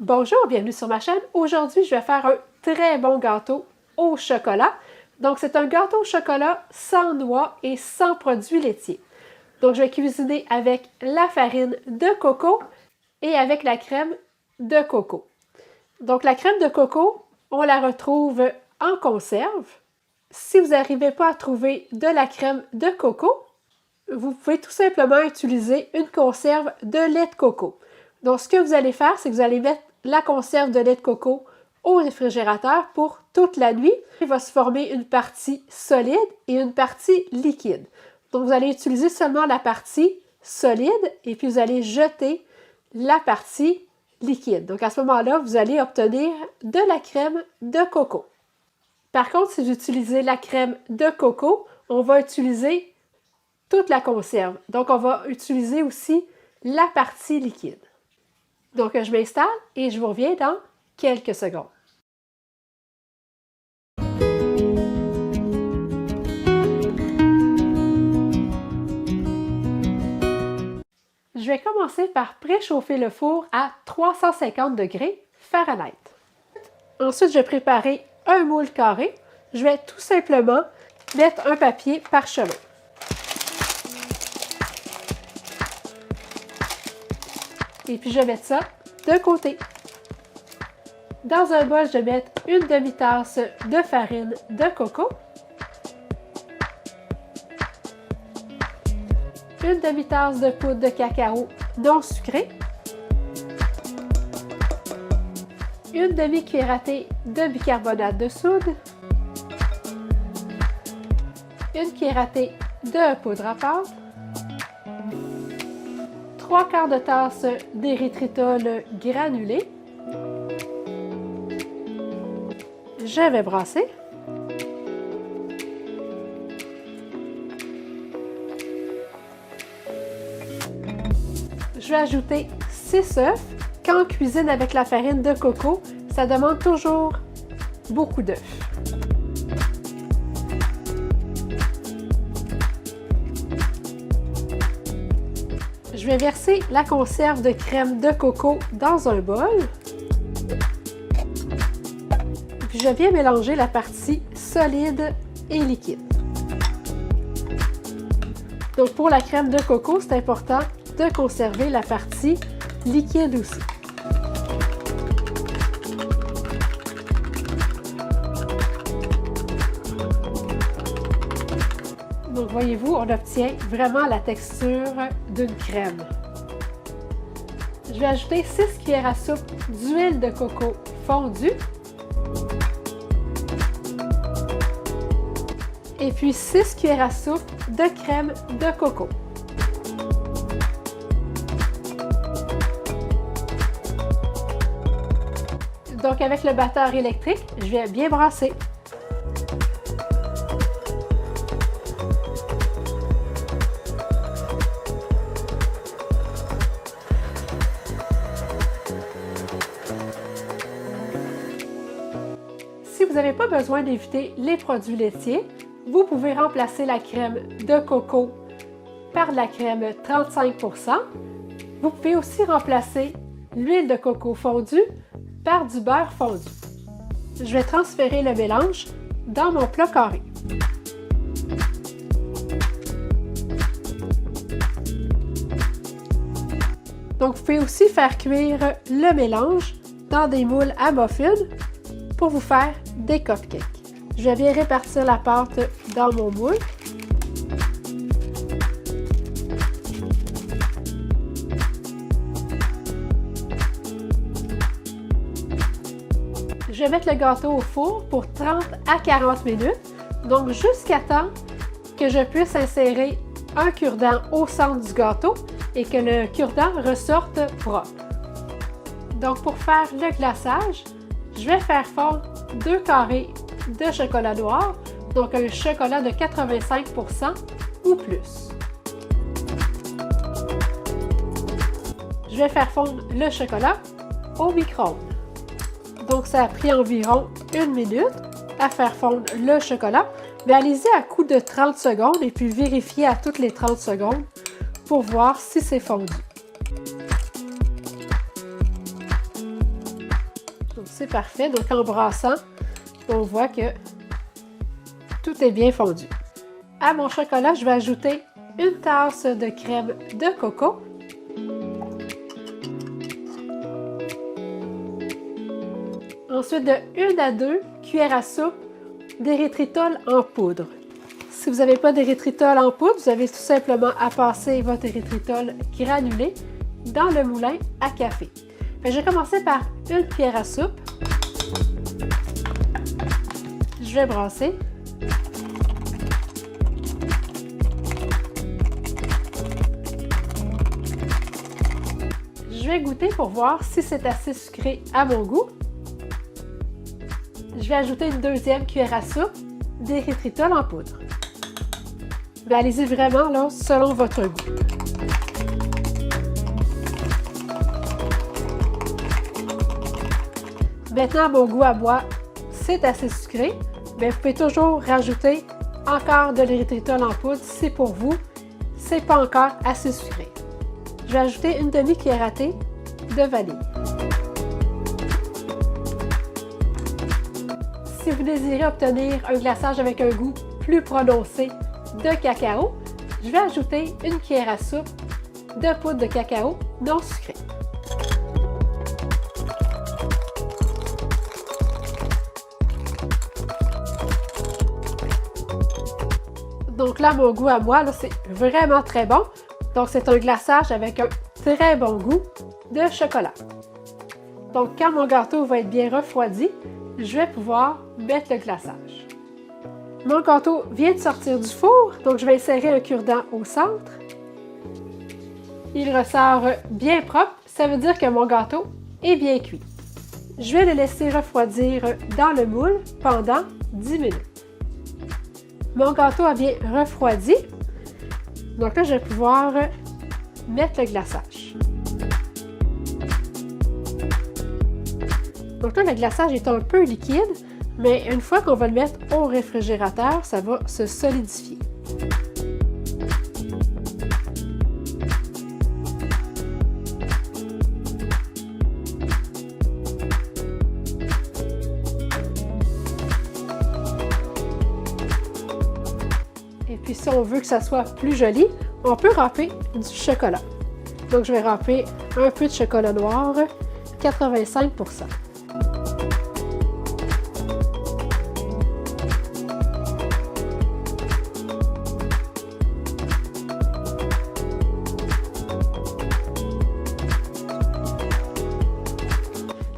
Bonjour, bienvenue sur ma chaîne. Aujourd'hui, je vais faire un très bon gâteau au chocolat. Donc, c'est un gâteau au chocolat sans noix et sans produits laitiers. Donc, je vais cuisiner avec la farine de coco et avec la crème de coco. Donc, la crème de coco, on la retrouve en conserve. Si vous n'arrivez pas à trouver de la crème de coco, vous pouvez tout simplement utiliser une conserve de lait de coco. Donc, ce que vous allez faire, c'est que vous allez mettre la conserve de lait de coco au réfrigérateur pour toute la nuit. Il va se former une partie solide et une partie liquide. Donc, vous allez utiliser seulement la partie solide et puis vous allez jeter la partie liquide. Donc, à ce moment-là, vous allez obtenir de la crème de coco. Par contre, si vous utilisez la crème de coco, on va utiliser toute la conserve. Donc, on va utiliser aussi la partie liquide. Donc, je m'installe et je vous reviens dans quelques secondes. Je vais commencer par préchauffer le four à 350 degrés Fahrenheit. Ensuite, je vais préparer un moule carré. Je vais tout simplement mettre un papier parchemin. Et puis, je vais mettre ça de côté. Dans un bol, je vais mettre une demi-tasse de farine de coco, une demi-tasse de poudre de cacao non sucrée, une demi-cuillère à thé de bicarbonate de soude, une cuillère à thé de poudre à pâte, 3/4 de tasse d'érythritol granulé. Je vais brasser. Je vais ajouter 6 œufs. Quand on cuisine avec la farine de coco, ça demande toujours beaucoup d'œufs. Je vais verser la conserve de crème de coco dans un bol. Puis je viens mélanger la partie solide et liquide. Donc pour la crème de coco, c'est important de conserver la partie liquide aussi. Donc voyez-vous, on obtient vraiment la texture d'une crème. Je vais ajouter 6 cuillères à soupe d'huile de coco fondue. Et puis 6 cuillères à soupe de crème de coco. Donc avec le batteur électrique, je vais bien brasser. Si vous n'avez pas besoin d'éviter les produits laitiers, vous pouvez remplacer la crème de coco par de la crème 35%. Vous pouvez aussi remplacer l'huile de coco fondue par du beurre fondu. Je vais transférer le mélange dans mon plat carré. Donc, vous pouvez aussi faire cuire le mélange dans des moules à muffins pour vous faire des cupcakes. Je vais bien répartir la pâte dans mon moule. Je vais mettre le gâteau au four pour 30 à 40 minutes, donc jusqu'à temps que je puisse insérer un cure-dent au centre du gâteau et que le cure-dent ressorte propre. Donc pour faire le glaçage, je vais faire fondre 2 carrés de chocolat noir, donc un chocolat de 85% ou plus. Je vais faire fondre le chocolat au micro-ondes. Donc ça a pris environ 1 minute à faire fondre le chocolat, mais allez-y à coup de 30 secondes et puis vérifiez à toutes les 30 secondes pour voir si c'est fondu. Donc c'est parfait. Donc en brassant, on voit que tout est bien fondu. À mon chocolat, je vais ajouter une tasse de crème de coco. Ensuite, de 1 à 2 cuillères à soupe d'érythritol en poudre. Si vous n'avez pas d'érythritol en poudre, vous avez tout simplement à passer votre érythritol granulé dans le moulin à café. Je vais commencer par 1 cuillère à soupe. Je vais brasser. Je vais goûter pour voir si c'est assez sucré à mon goût. Je vais ajouter une 2e cuillère à soupe d'érythritol en poudre. Allez-y vraiment là, selon votre goût. Maintenant, mon goût à moi, c'est assez sucré, mais vous pouvez toujours rajouter encore de l'érythritol en poudre si pour vous, c'est pas encore assez sucré. Je vais ajouter une demi-cuillère à thé de vanille. Si vous désirez obtenir un glaçage avec un goût plus prononcé de cacao, je vais ajouter une cuillère à soupe de poudre de cacao non sucrée. Donc là, mon goût à moi, c'est vraiment très bon. Donc c'est un glaçage avec un très bon goût de chocolat. Donc quand mon gâteau va être bien refroidi, je vais pouvoir mettre le glaçage. Mon gâteau vient de sortir du four, donc je vais insérer un cure-dent au centre. Il ressort bien propre, ça veut dire que mon gâteau est bien cuit. Je vais le laisser refroidir dans le moule pendant 10 minutes. Mon gâteau a bien refroidi, donc là je vais pouvoir mettre le glaçage. Donc là, le glaçage est un peu liquide, mais une fois qu'on va le mettre au réfrigérateur, ça va se solidifier. Et puis si on veut que ça soit plus joli, on peut râper du chocolat. Donc je vais râper un peu de chocolat noir, 85%.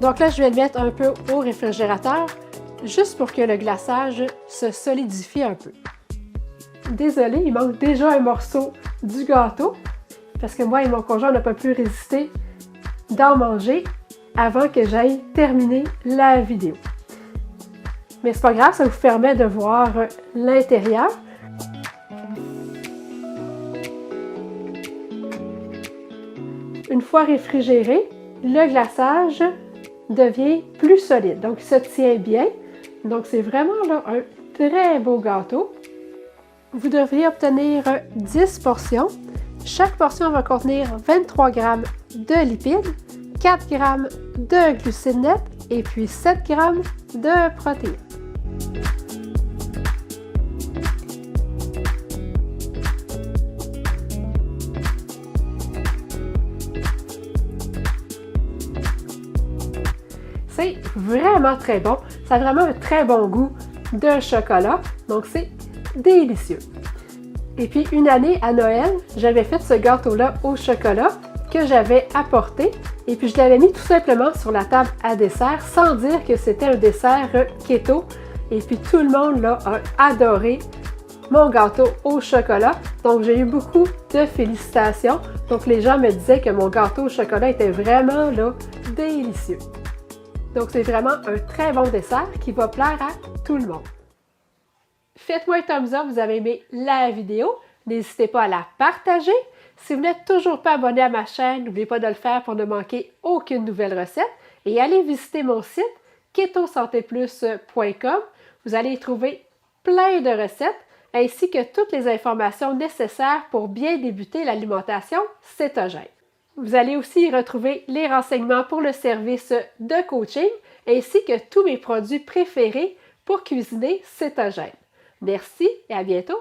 Donc là, je vais le mettre un peu au réfrigérateur, juste pour que le glaçage se solidifie un peu. Désolée, il manque déjà un morceau du gâteau, parce que moi et mon conjoint n'a pas pu résister d'en manger avant que j'aille terminer la vidéo. Mais c'est pas grave, ça vous permet de voir l'intérieur. Une fois réfrigéré, le glaçage devient plus solide, donc il se tient bien. Donc c'est vraiment là, un très beau gâteau. Vous devriez obtenir 10 portions. Chaque portion va contenir 23 g de lipides, 4 g de glucides nets et puis 7 g de protéines. C'est vraiment très bon. Ça a vraiment un très bon goût de chocolat. Donc, c'est délicieux. Et puis, une année à Noël, j'avais fait ce gâteau-là au chocolat que j'avais apporté. Et puis, je l'avais mis tout simplement sur la table à dessert sans dire que c'était un dessert keto. Et puis, tout le monde là, a adoré mon gâteau au chocolat. Donc, j'ai eu beaucoup de félicitations. Donc, les gens me disaient que mon gâteau au chocolat était vraiment là, délicieux. Donc, c'est vraiment un très bon dessert qui va plaire à tout le monde. Faites-moi un thumbs up, vous avez aimé la vidéo. N'hésitez pas à la partager. Si vous n'êtes toujours pas abonné à ma chaîne, n'oubliez pas de le faire pour ne manquer aucune nouvelle recette. Et allez visiter mon site ketosantéplus.com. Vous allez y trouver plein de recettes ainsi que toutes les informations nécessaires pour bien débuter l'alimentation cétogène. Vous allez aussi y retrouver les renseignements pour le service de coaching ainsi que tous mes produits préférés pour cuisiner cétogène. Merci et à bientôt!